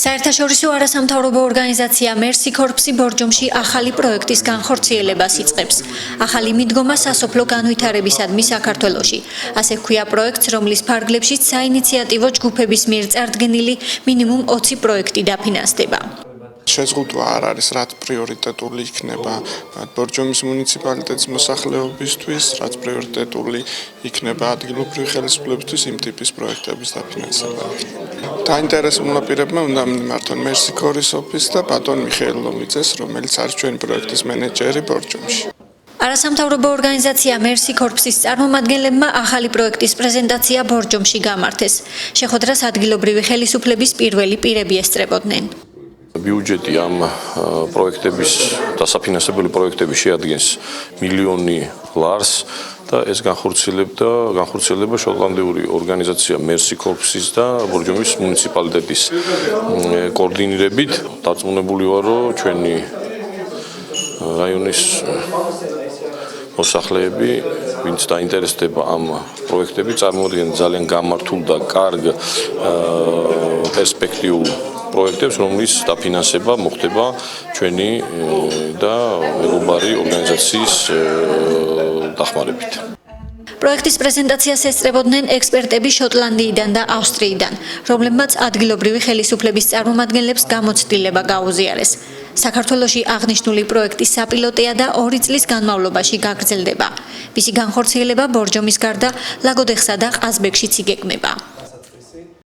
საერთაშორისო არასამთავრობო ორგანიზაცია Mercy Corps-ი ბორჯომში ახალი პროექტის განხორციელებას იწყებს. ახალი მიდგომა სასოფლო განვითარებისადმი საქართველოში. ასე ჰქვია პროექტს, რომლის ფარგლებშიც საინიციატივო ჯგუფების მიერ წარდგენილი მინიმუმ 20 პროექტი დაფინანსდება. შეზღუდვა არ არის, რაც პრიორიტეტული იქნება ბორჯომის მუნიციპალიტეტის მოსახლეობისთვის, რაც პრიორიტეტული იქნება ადგილობრივი ხელისუფლებისთვის იმ ტიპის პროექტების დაფინანსება. დაინტერესებულმა პირებმა უნდა მიმართონ Mercy Corps-ის ოფისს და ბატონ მიხეილ ლომიძეს, რომელიც არის ჩვენი პროექტის მენეჯერი ბორჯომში. არასამთავრობო ორგანიზაცია Mercy Corps-ის წარმომადგენლებმა ახალი პროექტის პრეზენტაცია ბორჯომში გამართეს. შეხვედრას ადგილობრივი ხელისუფლების პირველი პირები ესწრებოდნენ. ბიუჯეტი ამ პროექტების დასაფინანსებელი პროექტები შეადგენს $1,000,000 და ეს განხორციელება შოტლანდიური ორგანიზაცია Mercy Corps-ის და ბორჯომის მუნიციპალიტეტის კოორდინირებით. დარწმუნებული ვარ, რომ ჩვენი რაიონის მოსახლეები, ვინც დაინტერესდება ამ პროექტები, წარმოადგენენ ძალიან გამართულ და კარგ პერსპექტიულ პროექტებს, რომლის დაფინანსება მოხდება ჩვენი და მეგობარი ორგანიზაციის დახმარებით. პროექტის პრეზენტაციას ესწრებოდნენ ექსპერტები შოტლანდიიდან და ავსტრიიდან, რომლებმაც ადგილობრივი ხელისუფლების წარმომადგენლებს გამოცდილება გაუზიარეს. საქართველოში აღნიშნული პროექტი საპილოტეა და 2 წლის განმავლობაში გაგრძელდება. მისი განხორციელება ბორჯომის გარდა ლაგოდეხსა და ყაზბეგშიც იგეგმება.